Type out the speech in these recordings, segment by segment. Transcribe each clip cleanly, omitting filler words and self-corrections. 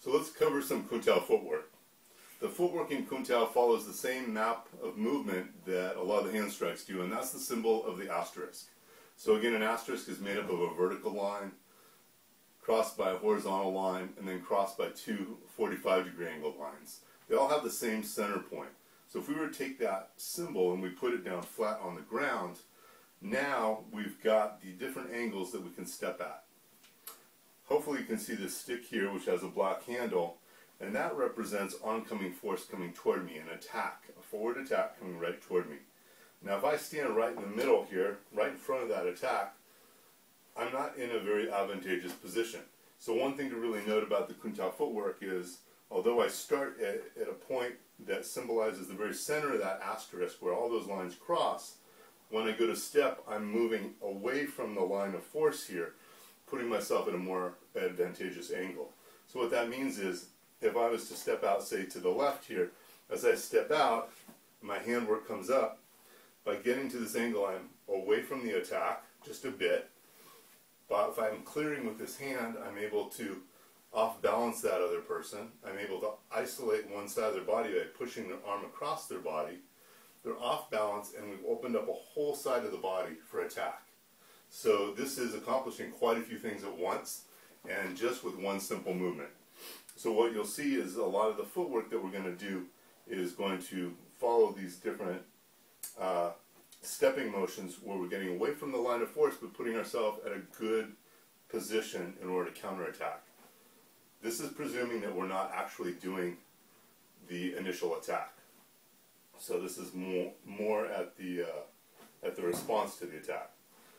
So let's cover some Kuntao footwork. The footwork in Kuntao follows the same map of movement that a lot of the hand strikes do, and that's the symbol of the asterisk. So again, an asterisk is made up of a vertical line, crossed by a horizontal line, and then crossed by two 45-degree angle lines. They all have the same center point. So if we were to take that symbol and we put it down flat on the ground, now we've got the different angles that we can step at. Hopefully you can see this stick here, which has a black handle, and that represents oncoming force coming toward me, an attack, a forward attack coming right toward me. Now if I stand right in the middle here, right in front of that attack, I'm not in a very advantageous position. So one thing to really note about the Kuntao footwork is, although I start at a point that symbolizes the very center of that asterisk where all those lines cross, when I go to step, I'm moving away from the line of force here, putting myself at a more advantageous angle. So what that means is, if I was to step out, say, to the left here, as I step out, my handwork comes up. By getting to this angle, I'm away from the attack just a bit. But if I'm clearing with this hand, I'm able to off-balance that other person. I'm able to isolate one side of their body by pushing their arm across their body. They're off-balance, and we've opened up a whole side of the body for attack. So this is accomplishing quite a few things at once, and just with one simple movement. So what you'll see is a lot of the footwork that we're going to do is going to follow these different stepping motions where we're getting away from the line of force but putting ourselves at a good position in order to counterattack. This is presuming that we're not actually doing the initial attack. So this is more at the response to the attack.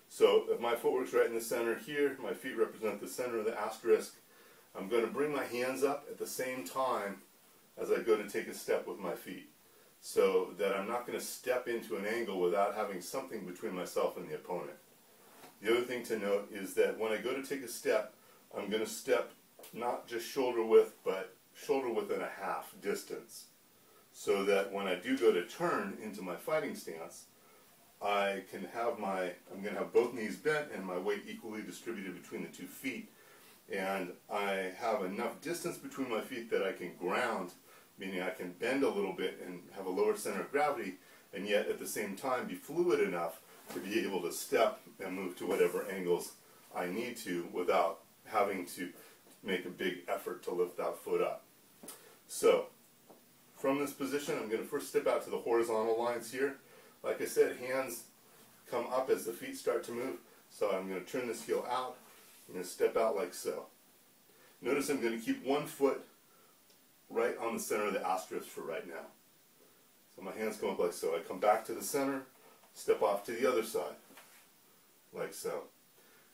So if my footwork's right in the center here, my feet represent the center of the asterisk, I'm going to bring my hands up at the same time as I go to take a step with my feet, so that I'm not going to step into an angle without having something between myself and the opponent. The other thing to note is that when I go to take a step, I'm going to step not just shoulder width, but shoulder width and a half distance, so that when I do go to turn into my fighting stance, I'm going to have both knees bent and my weight equally distributed between the 2 feet. And I have enough distance between my feet that I can ground, meaning I can bend a little bit and have a lower center of gravity, and yet at the same time be fluid enough to be able to step and move to whatever angles I need to without having to make a big effort to lift that foot up. So from this position, I'm going to first step out to the horizontal lines here. Like I said, hands come up as the feet start to move, so I'm going to turn this heel out. I'm going to step out like so. Notice I'm going to keep one foot right on the center of the asterisk for right now. So my hands come up like so. I come back to the center, step off to the other side, like so.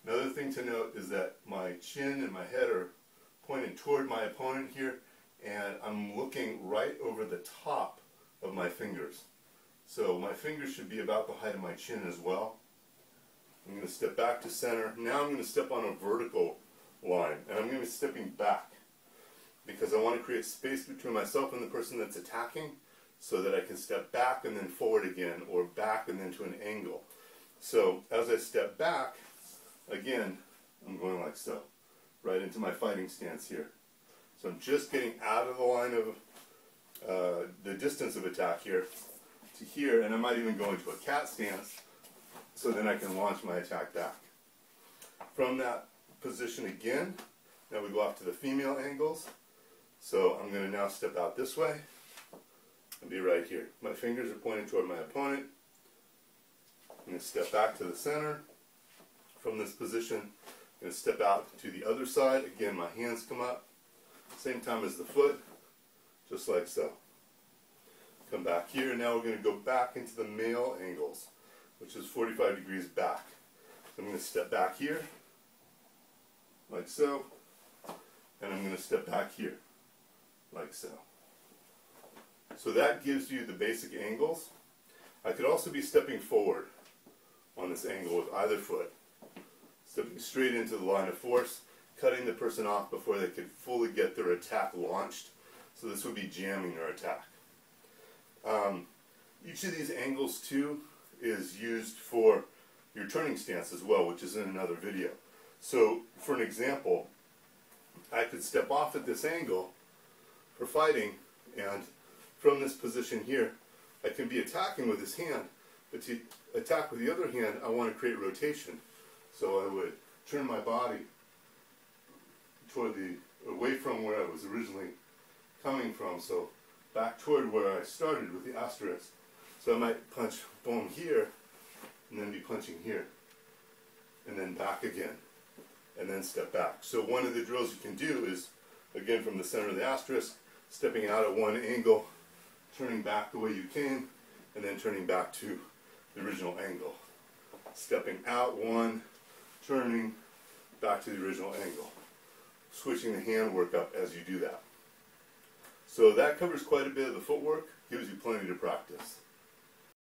Another thing to note is that my chin and my head are pointed toward my opponent here, and I'm looking right over the top of my fingers. So my fingers should be about the height of my chin as well. I'm going to step back to center. Now I'm going to step on a vertical line, and I'm going to be stepping back because I want to create space between myself and the person that's attacking so that I can step back and then forward again, or back and then to an angle. So as I step back, again, I'm going like so, right into my fighting stance here. So I'm just getting out of the line of the distance of attack here to here, and I might even go into a cat stance, so then I can launch my attack back. From that position again, now we go off to the female angles. So I'm going to now step out this way and be right here. My fingers are pointing toward my opponent. I'm going to step back to the center. From this position, I'm going to step out to the other side. Again, my hands come up, same time as the foot, just like so. Come back here, and now we're going to go back into the male angles, which is 45 degrees back. So I'm going to step back here, like so, and I'm going to step back here, like so. So that gives you the basic angles. I could also be stepping forward on this angle with either foot, stepping straight into the line of force, cutting the person off before they could fully get their attack launched. So this would be jamming their attack. Each of these angles too is used for your turning stance as well, which is in another video. So for an example, I could step off at this angle for fighting, and from this position here, I can be attacking with this hand, but to attack with the other hand, I want to create rotation. So I would turn my body toward away from where I was originally coming from, so back toward where I started with the asterisk. So I might punch boom here, and then be punching here, and then back again, and then step back. So one of the drills you can do is, again from the center of the asterisk, stepping out at one angle, turning back the way you came, and then turning back to the original angle. Stepping out one, turning back to the original angle. Switching the hand work up as you do that. So that covers quite a bit of the footwork, gives you plenty to practice.